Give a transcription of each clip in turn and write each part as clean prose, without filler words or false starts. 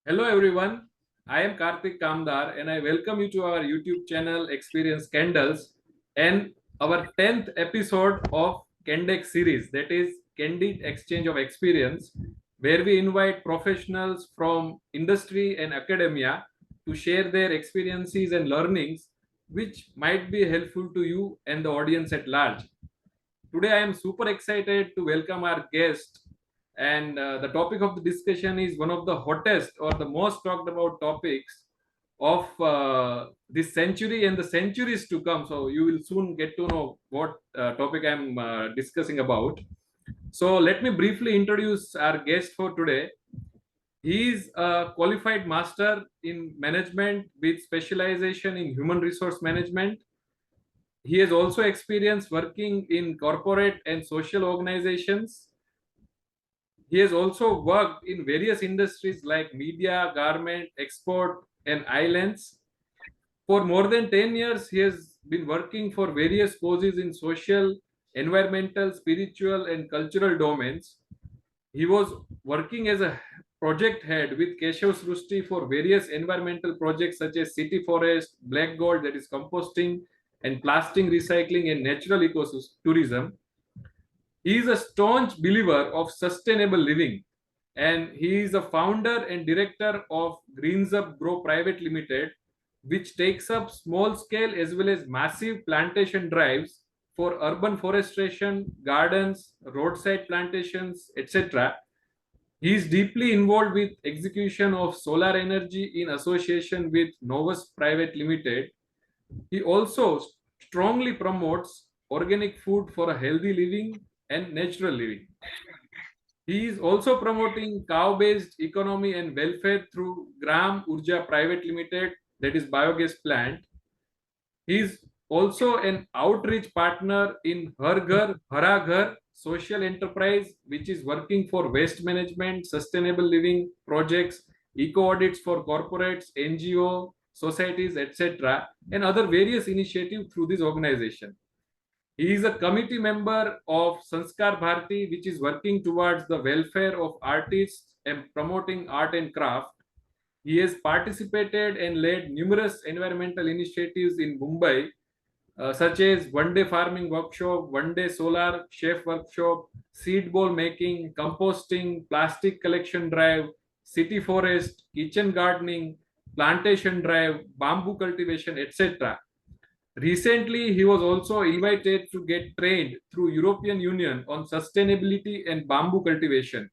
Hello everyone, I am Kartik Kamdar and I welcome you to our YouTube channel Experience Candles and our 10th episode of CandEx series, that is Candid Exchange of Experience, where we invite professionals from industry and academia to share their experiences and learnings which might be helpful to you and the audience at large. Today, I am super excited to welcome our guest. And the topic of the discussion is one of the hottest or the most talked about topics of this century and the centuries to come. So, you will soon get to know what topic I'm discussing about. So, let me briefly introduce our guest for today. He is a qualified master in management with specialization in human resource management. He has also experience working in corporate and social organizations. He has also worked in various industries like media, garment, export, and islands. For more than 10 years, he has been working for various causes in social, environmental, spiritual, and cultural domains. He was working as a project head with Keshav Srushti for various environmental projects such as City Forest, Black Gold, that is composting, and plastic recycling and natural ecotourism. He is a staunch believer of sustainable living, and he is a founder and director of Greenzupgrow Pvt, which takes up small scale as well as massive plantation drives for urban forestation, gardens, roadside plantations, etc. He is deeply involved with execution of solar energy in association with Novus Private Limited. He also strongly promotes organic food for a healthy living and natural living. He is also promoting cow-based economy and welfare through Gram Urja Private Limited, that is biogas plant. He is also an outreach partner in Har Ghar, Hara Ghar social enterprise, which is working for waste management, sustainable living projects, eco audits for corporates, NGO, societies, etc., and other various initiatives through this organization. He is a committee member of Sanskar Bharati, which is working towards the welfare of artists and promoting art and craft. He has participated and led numerous environmental initiatives in Mumbai, such as one day farming workshop, one day solar chef workshop, seed ball making, composting, plastic collection drive, city forest, kitchen gardening, plantation drive, bamboo cultivation, etc. Recently, he was also invited to get trained through European Union on sustainability and bamboo cultivation.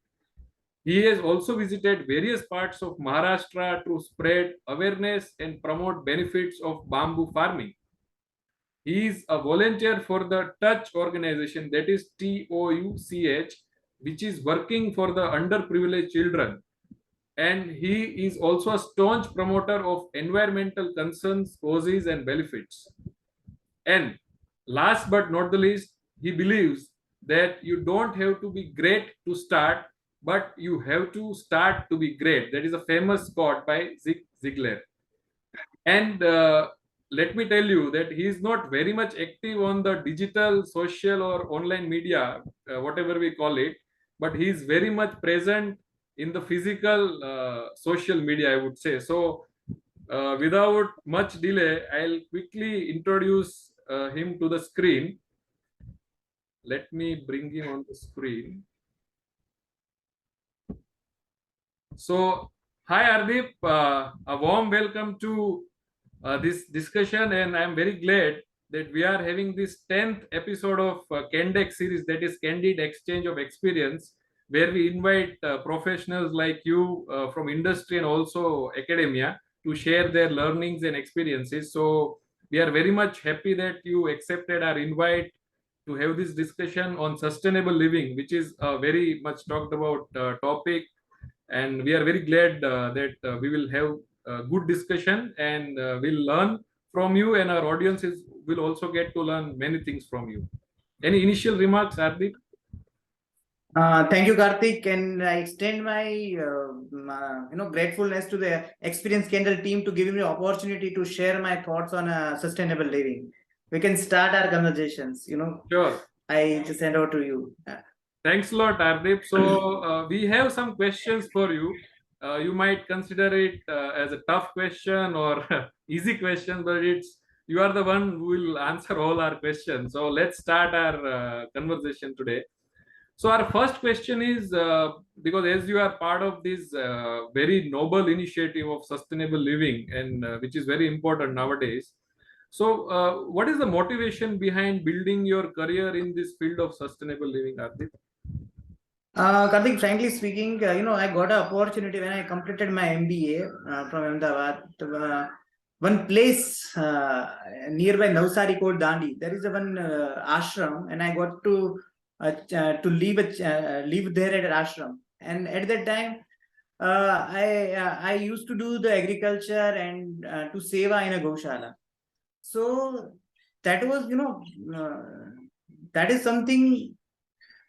He has also visited various parts of Maharashtra to spread awareness and promote benefits of bamboo farming. He is a volunteer for the Touch organization, that is TOUCH, which is working for the underprivileged children. And he is also a staunch promoter of environmental concerns, causes, and benefits. And last but not the least, he believes that you don't have to be great to start, but you have to start to be great. That is a famous quote by Zig Ziglar. And let me tell you that he is not very much active on the digital, social, or online media, whatever we call it, but he is very much present in the physical social media, I would say. So, without much delay, I'll quickly introduce him to the screen. Let me bring him on the screen. So, hi Ardip, a warm welcome to this discussion, and I'm very glad that we are having this 10th episode of CandEx series, that is Candid Exchange of Experience, where we invite professionals like you from industry and also academia to share their learnings and experiences. So we are very much happy that you accepted our invite to have this discussion on sustainable living, which is a very much talked about topic, and we are very glad that we will have a good discussion, and we'll learn from you, and our audiences will also get to learn many things from you. Any initial remarks, Ardip? Thank you, Kartik, and I extend my gratefulness to the Experience Candle team to giving me the opportunity to share my thoughts on sustainable living. We can start our conversations. Sure. I just hand over to you. Thanks a lot, Ardip. So we have some questions for you. You might consider it as a tough question or easy question, but you are the one who will answer all our questions. So let's start our conversation today. So our first question is, because as you are part of this very noble initiative of sustainable living, and which is very important nowadays. So what is the motivation behind building your career in this field of sustainable living, Ardip? Kartik, frankly speaking, I got an opportunity when I completed my MBA from Ahmedabad. One place nearby Navsari called Dandi, there is a one ashram, and I got to live there at an ashram. And at that time, I used to do the agriculture and to seva in a goshala. So that was, that is something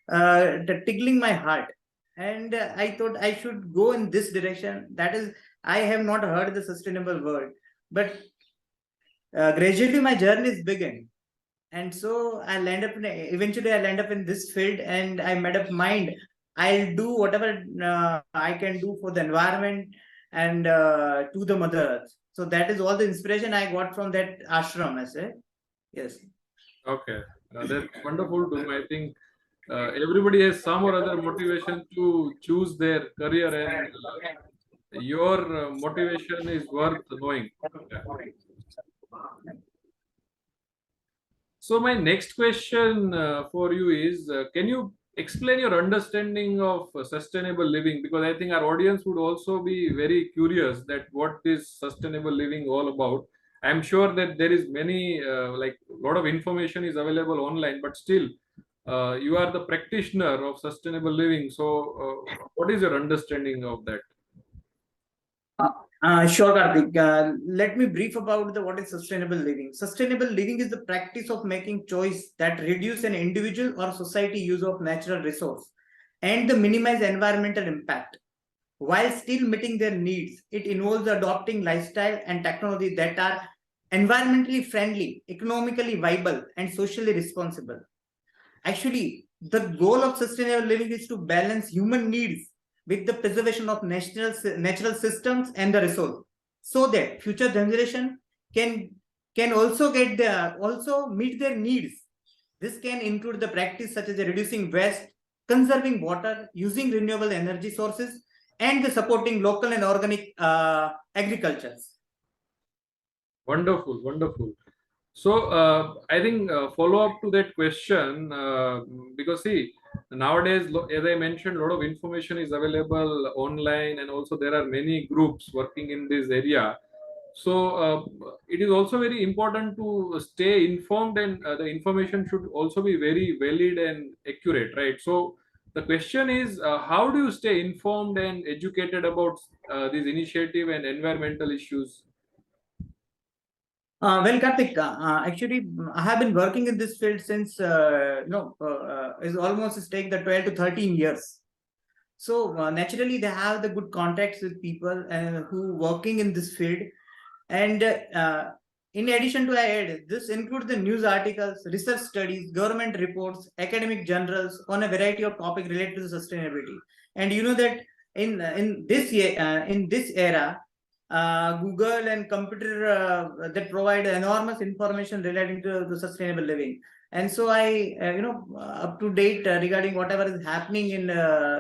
tickling my heart, and I thought I should go in this direction. That is, I have not heard the sustainable word, but gradually my journey is begun, and so eventually I land up in this field, and I made up mind I'll do whatever I can do for the environment and to the mother earth. So that is all the inspiration I got from that ashram, I say. Yes. Okay, that's wonderful too. I think everybody has some or other motivation to choose their career, and your motivation is worth knowing. Yeah. So my next question for you is, can you explain your understanding of sustainable living? Because I think our audience would also be very curious that what is sustainable living all about. I'm sure that there is many, like a lot of information is available online, but still, you are the practitioner of sustainable living. So, what is your understanding of that? Sure, Kartik. Let me brief about what is sustainable living. Sustainable living is the practice of making choice that reduce an individual or society use of natural resource and the minimize environmental impact while still meeting their needs. It involves adopting lifestyle and technology that are environmentally friendly, economically viable, and socially responsible. Actually, the goal of sustainable living is to balance human needs with the preservation of natural systems and the resource, so that future generation can can also also meet their needs. This can include the practice such as reducing waste, conserving water, using renewable energy sources, and the supporting local and organic agriculture. Wonderful, wonderful. So I think follow up to that question, because see, nowadays, as I mentioned, a lot of information is available online, and also there are many groups working in this area. So it is also very important to stay informed, and the information should also be very valid and accurate, right? So the question is, how do you stay informed and educated about this initiative and environmental issues? Well, Kartik, actually, I have been working in this field since is almost take the 12 to 13 years. So naturally, they have the good contacts with people who working in this field. And in addition to add, this includes the news articles, research studies, government reports, academic journals on a variety of topics related to sustainability. And you know that in this era, Google and computer that provide enormous information relating to the sustainable living. And so I, up to date regarding whatever is happening in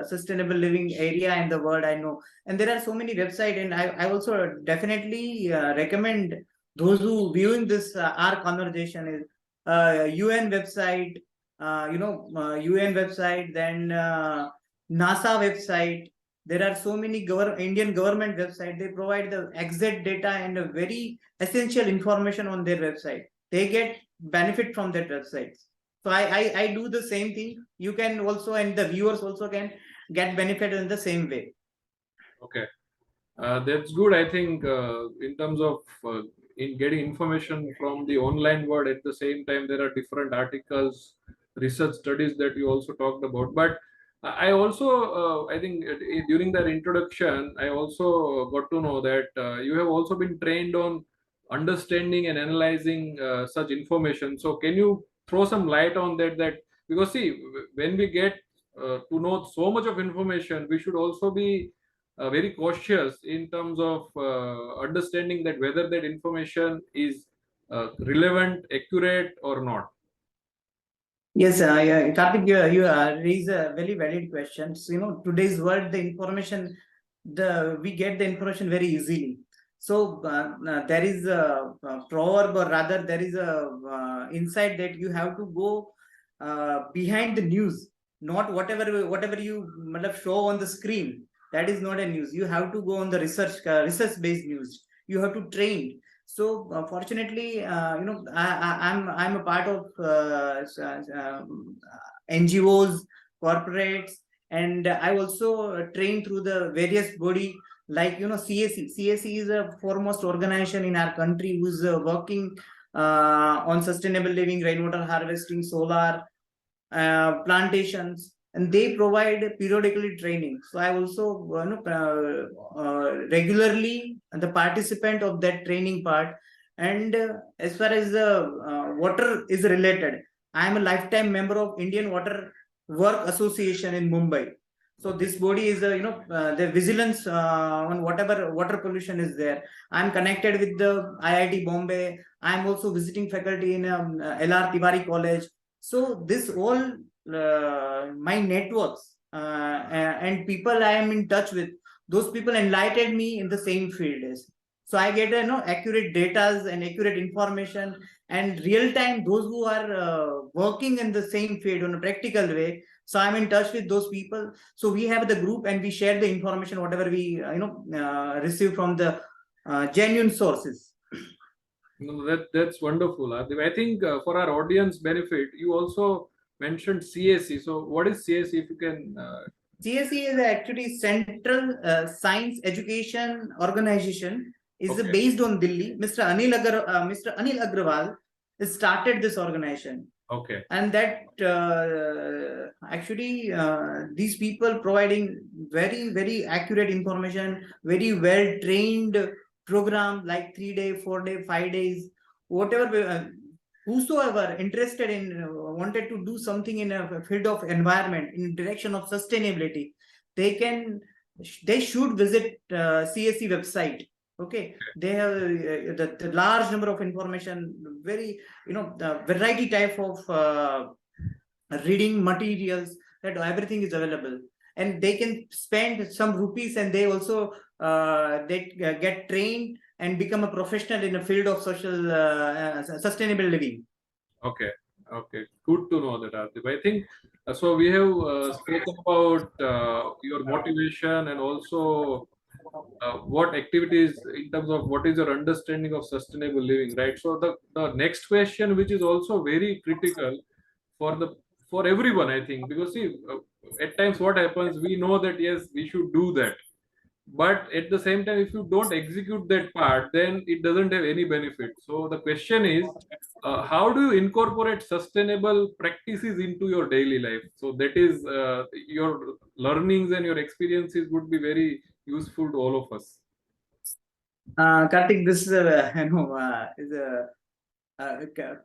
sustainable living area in the world, I know. And there are so many websites, and I also definitely recommend those who viewing this our conversation is UN website, UN website, then NASA website. There are so many Indian government website. They provide the exact data and a very essential information on their website. They get benefit from that website. So I do the same thing. You can also, and the viewers also can get benefit in the same way. Okay. That's good. I think in terms of in getting information from the online world, at the same time there are different articles, research studies that you also talked about. But I also I think during that introduction, I also got to know that you have also been trained on understanding and analyzing such information. So can you throw some light on that? That because see, when we get to know so much of information, we should also be very cautious in terms of understanding that whether that information is relevant, accurate, or not. Yes, yeah, Kartik, you raise a very valid question. So, today's world, the information, we get the information very easily. So there is a proverb, or rather, there is a insight that you have to go behind the news, not whatever you show on the screen. That is not a news. You have to go on the research based news. You have to train. So fortunately, I'm a part of NGOs, corporates, and I also train through the various body like CAC. CAC is a foremost organization in our country who's working on sustainable living, rainwater harvesting, solar, plantations, and they provide periodically training. So I also regularly the participant of that training part. And as far as the water is related, I am a lifetime member of Indian Water Work Association in Mumbai. So this body is the vigilance on whatever water pollution is there. I'm connected with the IIT Bombay. I'm also visiting faculty in LR Tiwari College. So this all my networks and people I am in touch with, those people enlightened me in the same field as. So I get accurate data and accurate information and real time those who are working in the same field on a practical way. So I'm in touch with those people. So we have the group and we share the information whatever we receive from the genuine sources. No, that's wonderful, Ardip. I think for our audience benefit, you also mentioned CAC. So what is CAC? If you can. CSE is actually Central Science Education Organization. Is Okay. based on Delhi. Mr. Anil Agrawal has started this organization. Okay. And that actually these people providing very, very accurate information, very well trained program like 3 day, 4 day, 5 days, whatever. Whosoever interested in wanted to do something in a field of environment in direction of sustainability, they should visit CSE website. Okay, they have the large number of information, very the variety type of reading materials, that everything is available, and they can spend some rupees and they also they get trained and become a professional in a field of social sustainable living. Okay. Okay. Good to know that, Ardip. I think so. We have spoken about your motivation and also what activities in terms of what is your understanding of sustainable living, right? So the next question, which is also very critical for the for everyone, I think, because see, at times what happens, we know that yes, we should do that, but at the same time if you don't execute that part, then it doesn't have any benefit. So the question is, how do you incorporate sustainable practices into your daily life? So that is your learnings and your experiences would be very useful to all of us. Kartik, this is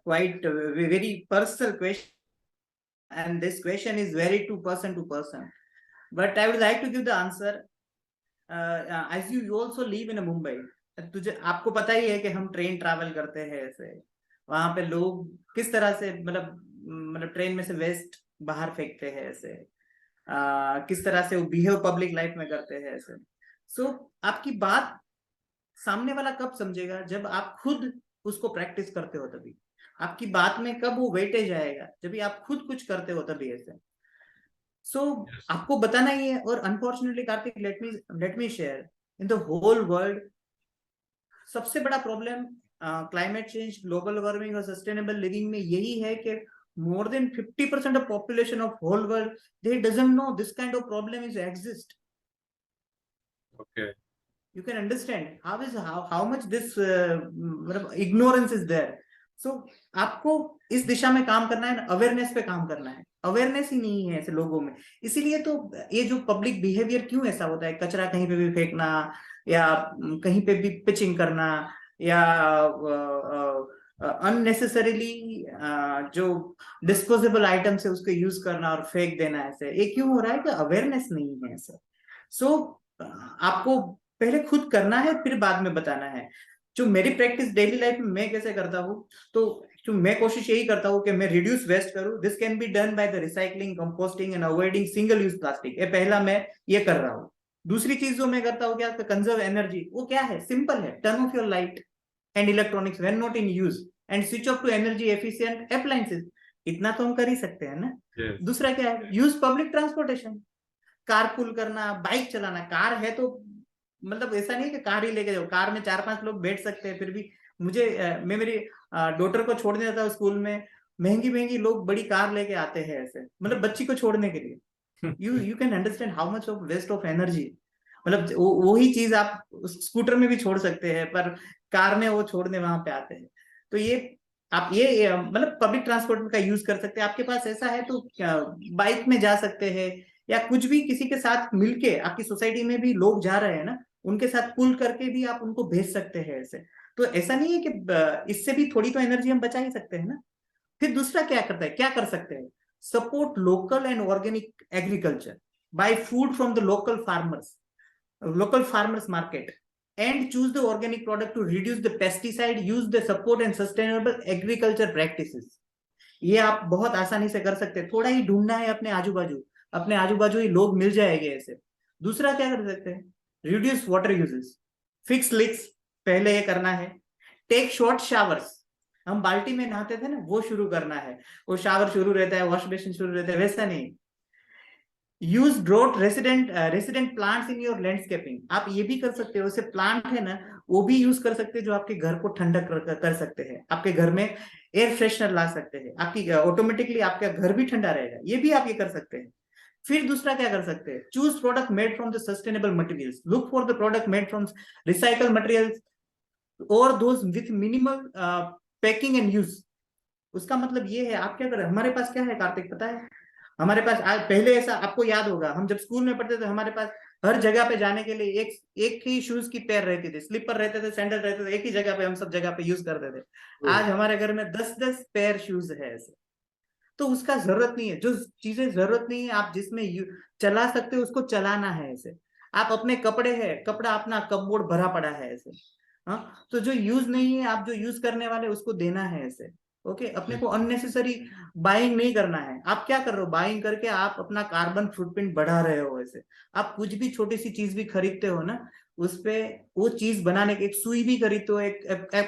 quite a very personal question, and this question is very to person to person. But I would like to give the answer. As you also live in a Mumbai, तुझे आपको पता ही है कि हम train travel करते हैं ऐसे, वहां पे लोग किस तरह से मतलब ट्रेन में से वेस्ट बाहर फेंकते हैं ऐसे, किस तरह से वो बिहेव पब्लिक लाइफ में करते हैं ऐसे. सो आपकी बात सामने वाला कब समझेगा? जब आप खुद उसको प्रैक्टिस करते हो तभी. आपकी बात में कब वो वेटेज आएगा? जब भी आप खुद कुछ करते हो तभी ऐसे. सो आपको बताना ही है. और unfortunately Kartik, let me share, in the whole world सबसे बड़ा problem climate change, global warming और सस्टेनेबल लिविंग में यही है कि more than 50% of population of whole world, they doesn't know this kind of problem is exist. Okay. You can understand how much this ignorance is there. So आपको इस दिशा में काम करना है, अवेयरनेस पे काम करना है. अवेयरनेस ही नहीं है ऐसे लोगों में. इसीलिए तो ये जो पब्लिक बिहेवियर क्यों ऐसा होता है, कचरा कहीं पे भी फेंकना या कहीं पे भी पिचिंग करना या अननेसेसरीली जो डिस्पोजेबल आइटम है उसको यूज करना और फेंक देना, ऐसे ये क्यों हो रहा है? कि अवेयरनेस नहीं है ऐसे. सो आपको पहले खुद करना है, फिर बाद में बताना है। जो मेरी प्रैक्टिस डेली लाइफ में मैं कैसे करता हूँ, तो जो मैं कोशिश यही करता हूँ कि मैं रिड्यूस वेस्ट करूँ। This can be done by the recycling, composting and avoiding single use plastic. ये पहला मैं ये कर रहा हूँ। दूसरी चीज जो मैं करता हूँ, क्या कंजर्व एनर्जी। वो क्या है, सिंपल है, turn off your light and electronics when not in use and switch off to energy efficient appliances. इतना तो हम कर ही सकते हैं ना। Yes. दूसरा क्या है, यूज पब्लिक ट्रांसपोर्टेशन, कारपूल करना, बाइक चलाना। कार है तो मतलब ऐसा नहीं कि कार ही लेके जाओ, कार में 4-5 लोग बैठ सकते हैं। फिर भी मुझे मैं मेरी डॉटर को छोड़ने जाता हूँ स्कूल में, महंगी महंगी लोग बड़ी कार लेके आते हैं ऐसे, मतलब बच्ची को छोड़ने के लिए। You can understand how much of waste of energy. मतलब वही चीज आप स्कूटर में भी छोड़ सकते हैं, पर कार में वो छोड़ने वहां पे आते हैं। तो ये आप ये मतलब पब्लिक ट्रांसपोर्ट का यूज कर सकते हैं। आपके पास ऐसा है तो बाइक में जा सकते हैं, या कुछ भी किसी के साथ मिलके, आपकी सोसाइटी में भी लोग जा रहे हैं ना, उनके साथ पुल करके भी आप उनको भेज सकते हैं ऐसे। तो ऐसा नहीं है कि इससे भी थोड़ी तो एनर्जी हम बचा ही सकते हैं ना। फिर दूसरा क्या करता है, क्या कर सकते हैं, support local and organic agriculture, buy food from the local farmers market, and choose the organic product to reduce the pesticide use, the support and sustainable agriculture practices। ये आप बहुत आसानी से कर सकते हैं। थोड़ा ही ढूंढना है अपने आजू बाजू, अपने आजू बाजू ही लोग मिल जाएंगे ऐसे। दूसरा क्या कर सकते हैं, reduce water uses, fix leaks, पहले ये करना है। टेक शॉर्ट शावर्स, हम बाल्टी में नहाते थे ना, वो शुरू करना है। वो शावर शुरू रहता है, वॉश बेसिन शुरू रहता है, वैसा नहीं। Use drought resident plants in your landscaping, आप ये भी कर सकते हो। जैसे प्लांट है ना, वो भी यूज कर सकते हैं, जो आपके घर को ठंडक कर सकते हैं, आपके घर में एयर फ्रेशनर ला सकते हैं, आपकी ऑटोमेटिकली आपका घर भी ठंडा रहेगा। ये भी आप ये कर सकते हैं। फिर दूसरा क्या कर सकते हैं, choose product made from the sustainable materials, look for the product made from recycle materials और those with minimal packing and use. उसका मतलब ये है, आप क्या करें, हमारे पास क्या है कार्तिक पता है, हमारे पास आज, पहले ऐसा आपको याद होगा, हम जब स्कूल में पढ़ते थे, हमारे पास हर जगह पे जाने के लिए एक ही शूज की पेयर रहती थी, स्लीपर रहते थे, सैंडल रहते थे, एक ही जगह पे हम सब जगह पे यूज करते थे। आज हमारे घर में 10-10 पेयर शूज है ऐसे। तो उसका जरूरत नहीं है, जो चीजें जरूरत नहीं है, आप जिसमें चला सकते हो उसको चलाना है ऐसे। आप अपने कपड़े है, कपड़ा अपना कपबोर्ड भरा पड़ा है ऐसे। हाँ, तो जो यूज नहीं है, आप जो यूज करने वाले उसको देना है ऐसे। ओके, अपने को अननेसेसरी बाइंग नहीं करना है। आप क्या कर रहे हो, बाइंग करके आप अपना कार्बन फुटप्रिंट बढ़ा रहे हो ऐसे। आप कुछ भी छोटी सी चीज भी खरीदते हो ना, उस पे वो चीज बनाने के, एक सुई भी खरीदते हो,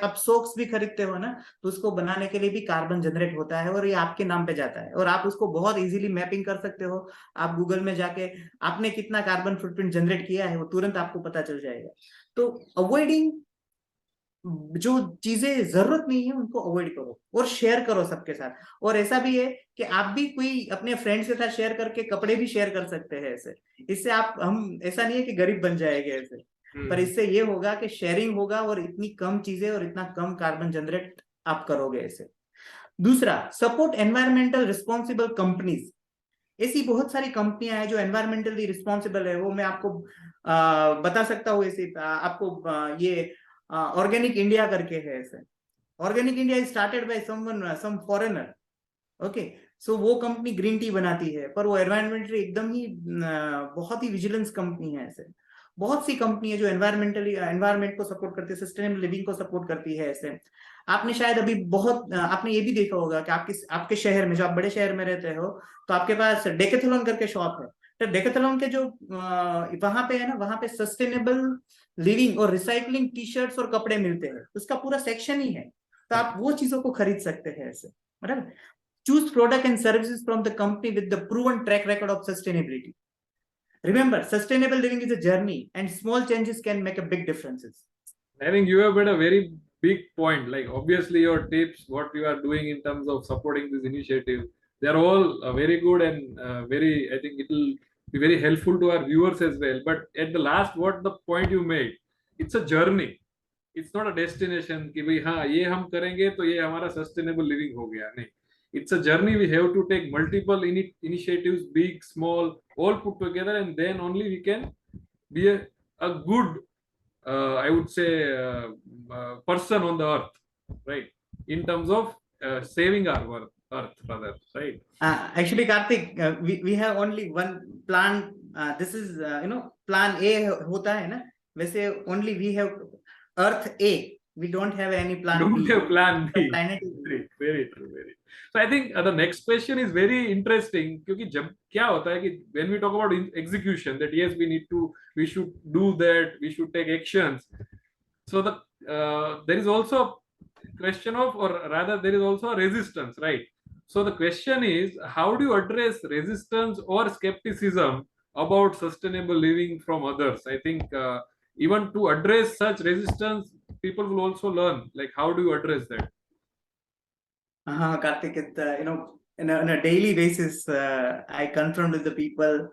आप सॉक्स भी खरीदते हो ना, तो उसको बनाने के लिए भी कार्बन जनरेट होता है, और ये आपके नाम पे जाता है, और आप उसको बहुत इजीली मैपिंग कर सकते हो। आप गूगल में जाके आपने कितना कार्बन फुटप्रिंट जनरेट किया है, वो तुरंत आपको पता चल जाएगा। तो अवॉइडिंग, जो चीजें जरूरत नहीं है उनको अवॉइड करो, और शेयर करो सबके साथ। और ऐसा भी है कि आप भी कोई अपने फ्रेंड्स के साथ शेयर करके कपड़े भी शेयर कर सकते हैं ऐसे। इससे आप, हम ऐसा नहीं है कि गरीब बन जाएंगे ऐसे, पर इससे ये होगा कि शेयरिंग होगा, और इतनी कम चीजें और इतना कम कार्बन जनरेट आप करोगे ऐसे। दूसरा, सपोर्ट एनवायरमेंटल रिस्पॉन्सिबल कंपनीज। ऐसी बहुत सारी कंपनियां हैं जो एनवायरमेंटली रिस्पॉन्सिबल है, वो मैं आपको बता सकता हूँ ऐसे। आपको ये ऑर्गेनिक इंडिया करके है ऐसे। Organic India is started by someone, some foreigner. Okay, so वो कंपनी ग्रीन टी बनाती है, पर वो एनवायरमेंटली एकदम ही बहुत ही विजिलेंस कंपनी है ऐसे। बहुत सी कंपनी है जो एनवायरमेंटली, एनवायरमेंट को सपोर्ट करती है, सस्टेनेबल लिविंग को सपोर्ट करती है ऐसे। आपने शायद अभी बहुत आपने ये भी देखा होगा कि आपके शहर में, जो आप बड़े शहर में रहते हो, तो आपके पास डेकेथलॉन करके शॉप है। तो डेकेथलॉन के जो वहां पे है ना, वहां पे सस्टेनेबल लिविंग और रिसाइकलिंग टी शर्ट्स और कपड़े मिलते हैं, उसका पूरा सेक्शन ही है। तो आप वो चीजों को खरीद सकते हैं ऐसे, बराबर। Choose product and services from the company with the proven track record of sustainability. Remember, sustainable living is a journey, and small changes can make a big differences. I think you have made a very big point. Like obviously your tips, what you are doing in terms of supporting this initiative, they are all very good and very. I think it will be very helpful to our viewers as well. But at the last, what the point you made, it's a journey. It's not a destination कि भाई हाँ ये हम करेंगे तो ये हमारा sustainable living हो गया, नहीं. It's a journey. We have to take multiple initiatives, big, small, all put together, and then only we can be a good, I would say, person on the earth, right? In terms of saving our earth, rather, right? Actually, Kartik, we have only one plant this is plan A होता है ना, वैसे only we have Earth A, we don't have any plan Don't B. have plan The B. planet is Very, very true, very. So I think the next question is very interesting, क्योंकि जब क्या होता है कि when we talk about execution, that yes we should do that, we should take actions. So there is also a question of, or rather there is also a resistance, right? So the question is, how do you address resistance or skepticism about sustainable living from others? I think even to address such resistance, people will also learn, like, how do you address that? Kartik, on a daily basis, I confront with the people,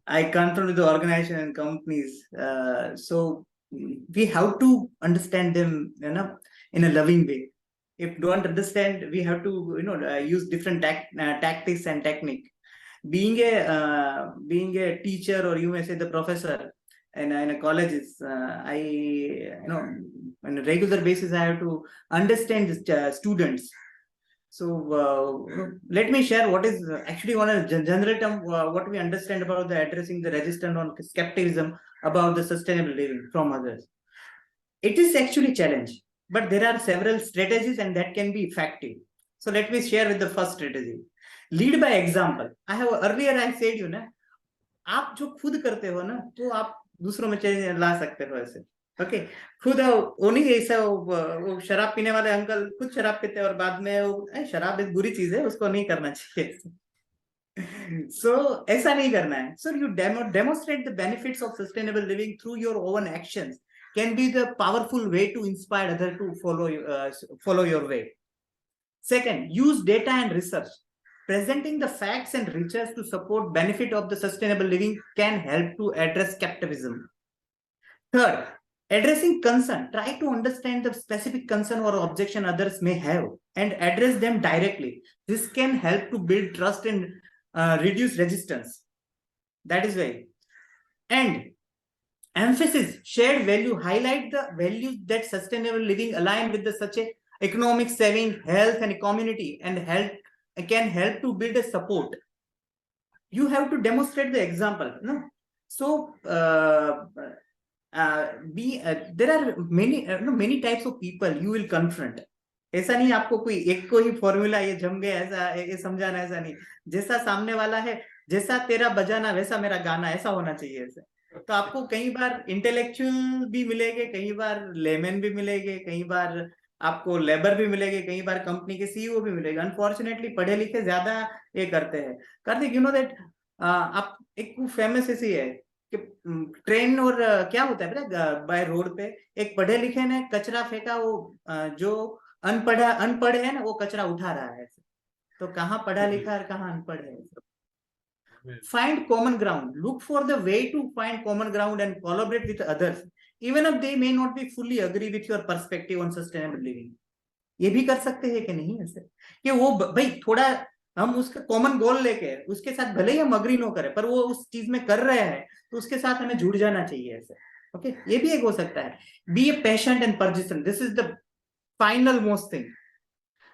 I confront with the organization and companies. So we have to understand them, in a loving way. If don't understand, we have to, use different tactics and technique. Being a teacher, or you may say the professor, in a colleges, on a regular basis, I have to understand the students. So let me share what is actually one of general term, what we understand about the addressing the resistance on skepticism about the sustainable living from others. It is actually challenge, but there are several strategies and that can be effective. So let me share with the first strategy. Lead by example. I said आप जो खुद करते हो ना, तो आप दूसरों में चेंज ला सकते हो ऐसे. ओके, खुद वो नहीं ऐसा वो शराब पीने वाले अंकल खुद शराब पीते हैं और बाद में वो शराब एक बुरी चीज है, उसको नहीं करना चाहिए. So ऐसा नहीं करना है. So you demonstrate the benefits of sustainable living through your own actions can be the powerful way to inspire others to follow your way. Second, use data and research. Presenting the facts and research to support benefit of the sustainable living can help to address skepticism. Third, addressing concern. Try to understand the specific concern or objection others may have and address them directly. This can help to build trust and reduce resistance. That is why. And emphasis, shared value, highlight the values that sustainable living align with such a economic saving, health and community, and can help to build a support. You have to demonstrate the example. No? So there are many types of people you will confront. ऐसा नहीं आपको कोई एक को ही formula ये जम गया, ऐसा ये समझाना, ऐसा नहीं. जैसा सामने वाला है, जैसा तेरा बजाना वैसा मेरा गाना, ऐसा होना चाहिए. ऐसे तो आपको कई बार इंटेलेक्चुअल भी मिलेंगे, कई बार लेमैन भी मिलेंगे, कई बार आपको लेबर भी मिलेंगे, कई बार कंपनी के सीईओ भी मिलेगा. अनफॉर्चुनेटली पढ़े लिखे ज्यादा ये करते हैं. कार्तिक, यू नो दैट आप एक फेमस ऐसी है कि ट्रेन और क्या होता है बाय रोड पे एक पढ़े लिखे ने कचरा फेंका, वो जो अनपढ़ है ना, वो कचरा उठा रहा है. तो कहाँ पढ़ा लिखा और कहाँ अनपढ़ है. Find common ground. Look for the way to find common ground and collaborate with others, even if they may not be fully agree with your perspective on sustainable living. ये भी कर सकते हैं कि नहीं ऐसे कि वो भाई थोड़ा हम उसका कॉमन गोल लेके उसके साथ भले ही हम अग्री ना करें, पर वो उस चीज में कर रहे हैं तो उसके साथ हमें जुड़ जाना चाहिए ऐसे. ओके, ये भी एक हो सकता है. Be a patient and persistent. This is the final most thing.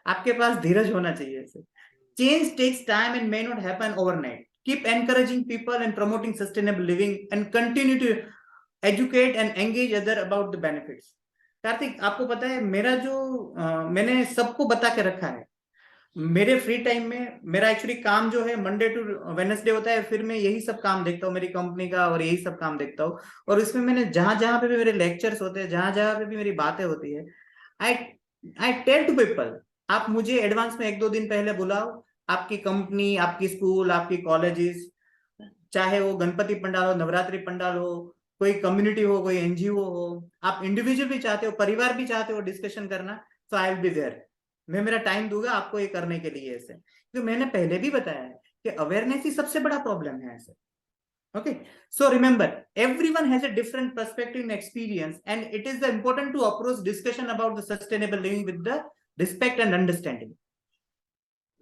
आपके पास धीरज होना चाहिए ऐसे. Change takes time and may not happen overnight. Keep encouraging people and promoting sustainable living and continue to educate and engage other about the benefits. Kartik, आपको पता है मेरा जो मैंने सबको बता के रखा है. मेरे फ्री टाइम में मेरा एक्चुअली काम जो है मंडे टू वेडनेसडे होता है, फिर मैं यही सब काम देखता हूँ मेरी कंपनी का, और यही सब काम देखता हूँ. और इसमें मैंने जहां जहां पे भी मेरे लेक्चर्स होते हैं, जहां जहां पे भी मेरी बातें होती है, आई टेल टू पीपल, आप मुझे एडवांस में 1-2 दिन पहले बुलाओ. आपकी कंपनी, आपकी स्कूल, आपकी कॉलेजेस, चाहे वो गणपति पंडाल हो, नवरात्रि पंडाल हो, कोई कम्युनिटी हो, कोई एनजीओ हो, आप इंडिविजुअल भी चाहते हो, परिवार भी चाहते हो डिस्कशन करना, तो आई विल बी देयर. मैं मेरा टाइम दूंगा आपको ये करने के लिए ऐसे. तो मैंने पहले भी बताया है कि अवेयरनेस ही सबसे बड़ा प्रॉब्लम है ऐसे. Okay, so remember, everyone has a different perspective and experience, and it is important to approach discussion about the sustainable living with the respect and understanding.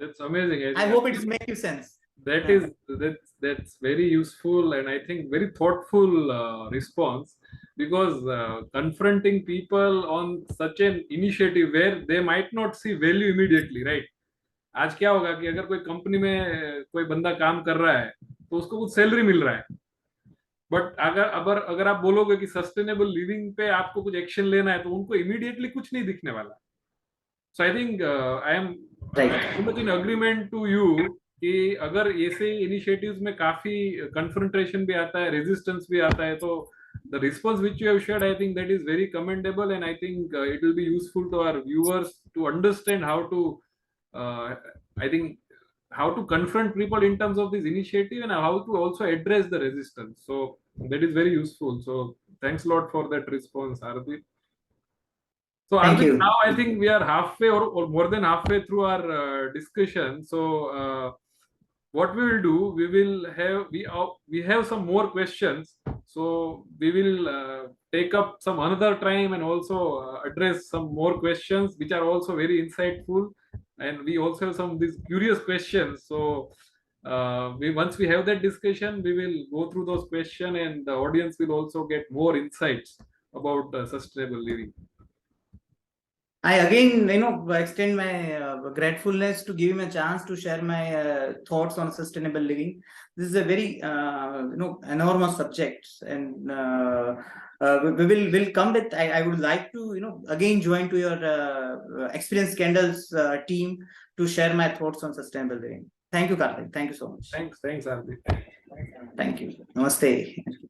That's amazing. I hope it's make you sense. That's very useful, and I think very thoughtful response, because confronting people on such an initiative where they might not see value immediately, right? आज क्या होगा कि अगर कोई company में कोई बंदा काम कर रहा है तो उसको कुछ सैलरी मिल रहा है, बट अगर आप बोलोगे कि सस्टेनेबल लिविंग पे आपको कुछ एक्शन लेना है, तो उनको इमीडिएटली कुछ नहीं दिखने वाला. So I think I am Right. Much in agreement to you कि अगर ऐसे इनिशिएटिव्स में काफी कन्फ्रंटेशन भी आता है, रेजिस्टेंस भी आता है, तो the response which you have shared, I think that is very commendable, and I think it will be useful to our viewers to understand how to uh, I think how to confront people in terms of this initiative and how to also address the resistance. So that is very useful. So thanks a lot for that response, Ardip. So Thank Ardip, now you. I think we are halfway or more than halfway through our discussion. So what we will do, we have some more questions. So we will take up some another time and also address some more questions which are also very insightful, and we also have some of these curious questions. So we once we have that discussion, we will go through those questions, and the audience will also get more insights about sustainable living. I again, extend my gratefulness to give him a chance to share my thoughts on sustainable living. This is a very, enormous subject, and we will come with. I would like to, again join to your Experience Candles team to share my thoughts on sustainable living. Thank you, Kartik. Thank you so much. Thanks, Ardip. Thank you. Namaste.